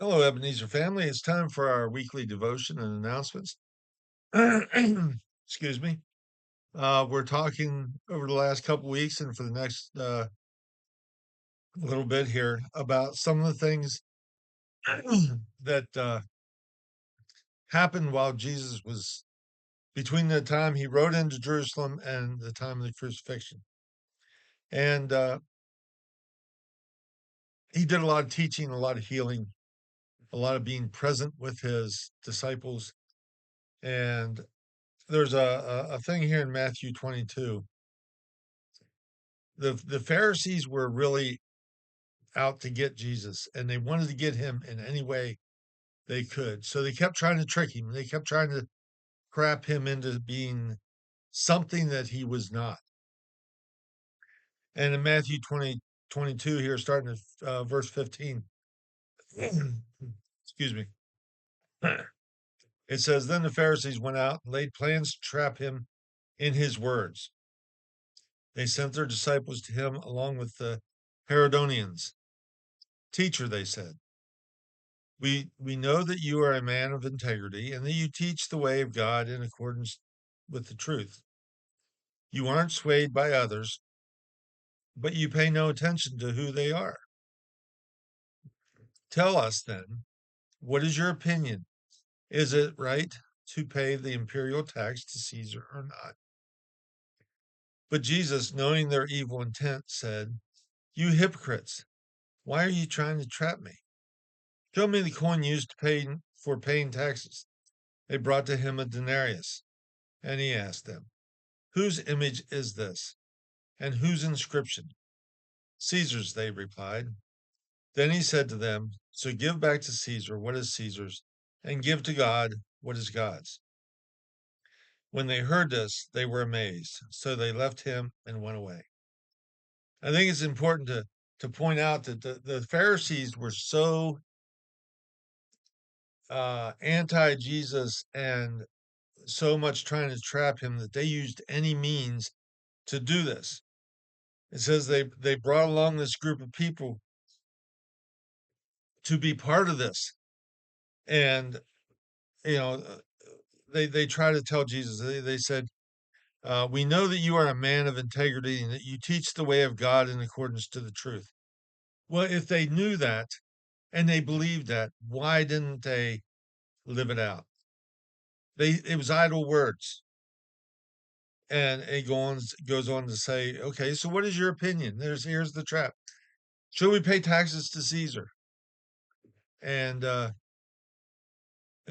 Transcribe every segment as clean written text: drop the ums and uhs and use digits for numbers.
Hello, Ebenezer family. It's time for our weekly devotion and announcements. Excuse me. We're talking over the last couple weeks and for the next little bit here about some of the things that happened while Jesus was between the time he rode into Jerusalem and the time of the crucifixion. And he did a lot of teaching, a lot of healing, a lot of being present with his disciples. And there's a thing here in Matthew 22. The Pharisees were really out to get Jesus, and they wanted to get him in any way they could. So they kept trying to trick him. They kept trying to crap him into being something that he was not. And in Matthew 22 here, starting at verse 15, excuse me, it says, Then the Pharisees went out and laid plans to trap him in his words. They sent their disciples to him along with the Herodians. Teacher, they said, we know that you are a man of integrity and that you teach the way of God in accordance with the truth. You aren't swayed by others, but you pay no attention to who they are. Tell us then, what is your opinion? Is it right to pay the imperial tax to Caesar or not? But Jesus, knowing their evil intent, said, You hypocrites, why are you trying to trap me? Show me the coin used to pay for paying taxes. They brought to him a denarius, and he asked them, Whose image is this? And whose inscription? Caesar's, they replied. Then he said to them, So give back to Caesar what is Caesar's, and give to God what is God's. When they heard this, they were amazed. So they left him and went away. I think it's important to point out that the Pharisees were so anti Jesus and so much trying to trap him that they used any means to do this. It says they brought along this group of people to be part of this. And, you know, they try to tell Jesus, they said, we know that you are a man of integrity and that you teach the way of God in accordance to the truth. Well, if they knew that and they believed that, why didn't they live it out? It was idle words. And it goes on to say, okay, so what is your opinion? Here's the trap. Should we pay taxes to Caesar? And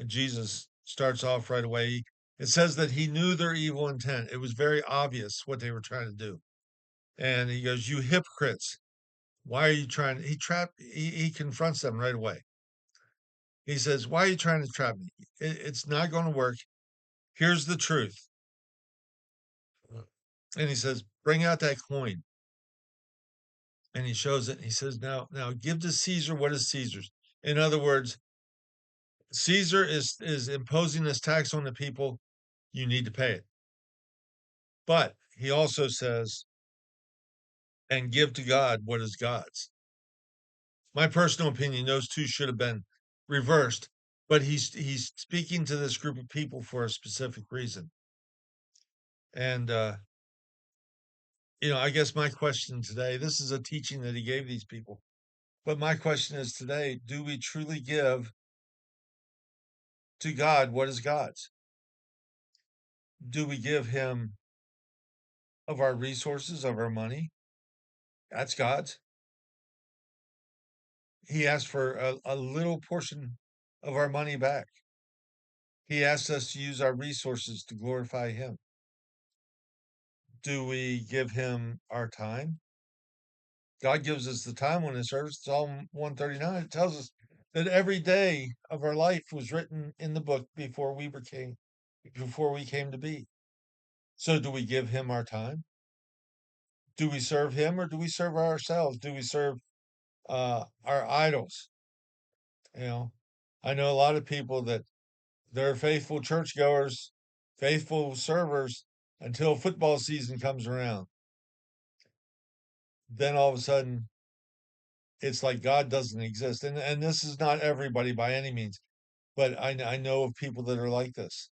Jesus starts off right away. It says that he knew their evil intent. It was very obvious what they were trying to do. And he goes, You hypocrites, why are you trying to? He confronts them right away. He says, Why are you trying to trap me? It's not going to work. Here's the truth. And he says, Bring out that coin. And he shows it. And he says, Now give to Caesar what is Caesar's. In other words, Caesar is imposing this tax on the people. You need to pay it. But he also says, and give to God what is God's. My personal opinion, those two should have been reversed, but he's speaking to this group of people for a specific reason. And I guess my question today, this is a teaching that he gave these people. But my question is today, do we truly give to God what is God's? Do we give him of our resources, of our money? That's God's. He asked for a little portion of our money back. He asked us to use our resources to glorify him. Do we give him our time? God gives us the time on this earth. Psalm 139, it tells us that every day of our life was written in the book before we came to be. So do we give him our time? Do we serve him or do we serve ourselves? Do we serve our idols? I know a lot of people that they're faithful churchgoers, faithful servers until football season comes around. Then all of a sudden it's like God doesn't exist. And this is not everybody by any means, but I know of people that are like this,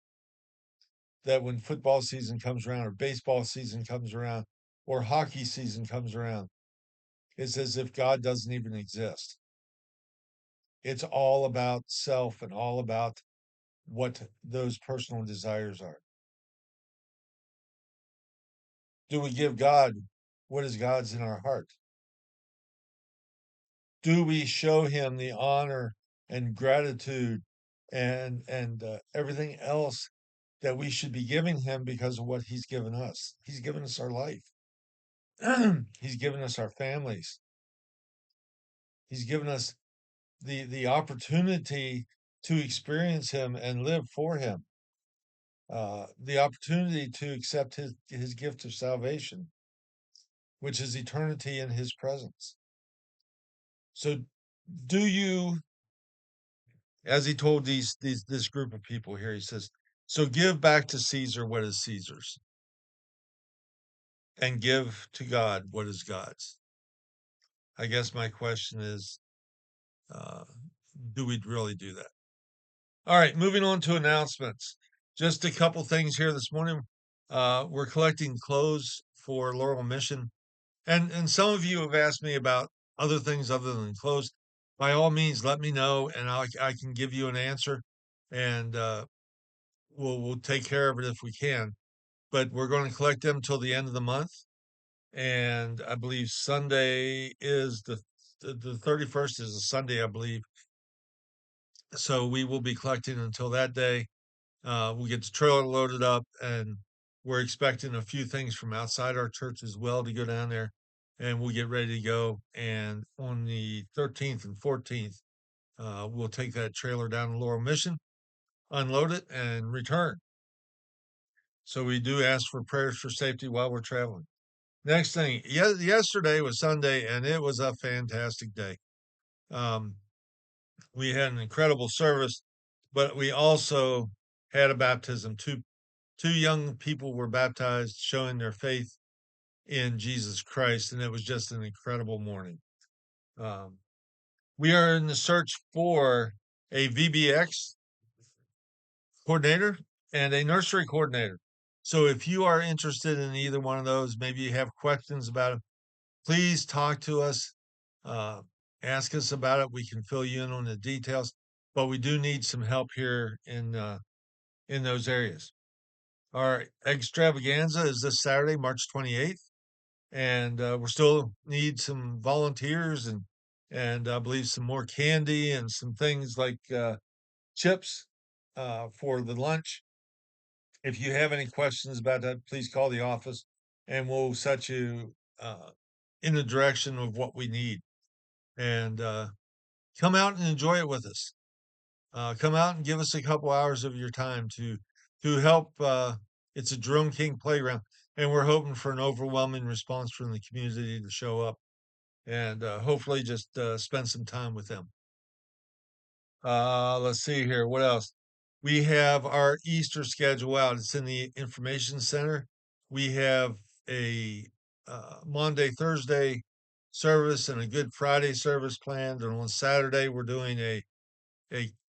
that when football season comes around or baseball season comes around or hockey season comes around, it's as if God doesn't even exist. It's all about self and all about what those personal desires are. Do we give God what is God's in our heart? Do we show him the honor and gratitude and everything else that we should be giving him because of what he's given us? He's given us our life. He's given us our families. He's given us the opportunity to experience him and live for him. The opportunity to accept his gift of salvation, which is eternity in his presence. So do you, as he told this group of people here, he says, so give back to Caesar what is Caesar's, and give to God what is God's. I guess my question is, uh, do we really do that? All right, moving on to announcements. Just a couple things here this morning. We're collecting clothes for Laurel Mission. And some of you have asked me about other things other than clothes. By all means, let me know, and I can give you an answer, and we'll take care of it if we can. But we're going to collect them till the end of the month, and I believe Sunday is the 31st is a Sunday, I believe. So we will be collecting until that day. We'll get the trailer loaded up, and we're expecting a few things from outside our church as well to go down there, and we'll get ready to go. And on the 13th and 14th, we'll take that trailer down to Laurel Mission, unload it, and return. So we do ask for prayers for safety while we're traveling. Next thing, yesterday was Sunday, and it was a fantastic day. Um, we had an incredible service, but we also had a baptism. Two young people were baptized, showing their faith in Jesus Christ, and it was just an incredible morning. Um, we are in the search for a VBX coordinator and a nursery coordinator. So if you are interested in either one of those, maybe you have questions about it, please talk to us. Uh, Ask us about it. We can fill you in on the details, but we do need some help here in those areas. Our extravaganza is this Saturday, March 28th, and we still need some volunteers and I believe some more candy and some things like chips for the lunch. If you have any questions about that, please call the office, and we'll set you in the direction of what we need. And come out and enjoy it with us. Come out and give us a couple hours of your time to help. It's a Jerome King playground, and we're hoping for an overwhelming response from the community to show up and hopefully just spend some time with them. Let's see here. What else? We have our Easter schedule out. It's in the information center. We have a Monday, Thursday service and a Good Friday service planned. And on Saturday, we're doing a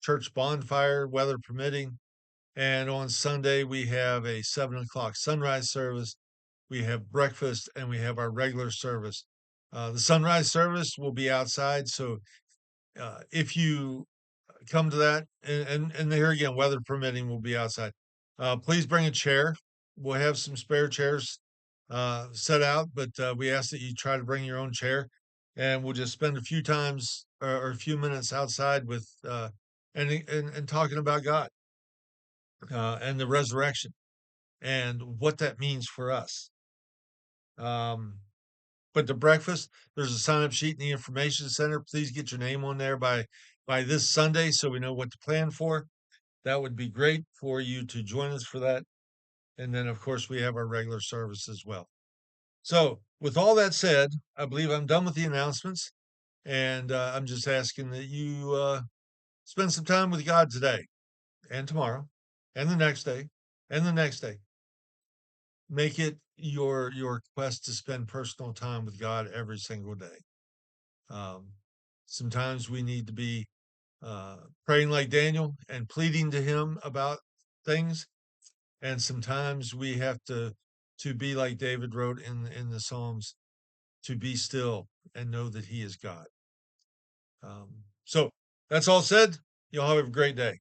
church bonfire, weather permitting. And on Sunday, we have a 7 o'clock sunrise service. We have breakfast and we have our regular service. The sunrise service will be outside. So if you come to that, and here again, weather permitting, will be outside. Please bring a chair. We'll have some spare chairs set out, but we ask that you try to bring your own chair, and we'll just spend a few times or a few minutes outside with and talking about God and the resurrection and what that means for us. Um, but the breakfast, there's a sign up sheet in the information center. Please get your name on there by this Sunday so we know what to plan for. That would be great for you to join us for that. And then, of course, we have our regular service as well. So, with all that said, I believe I'm done with the announcements. And I'm just asking that you spend some time with God today and tomorrow and the next day and the next day. Make it your quest to spend personal time with God every single day. Sometimes we need to be praying like Daniel and pleading to him about things. And sometimes we have to be like David wrote in the Psalms, to be still and know that he is God. So that's all said. Y'all have a great day.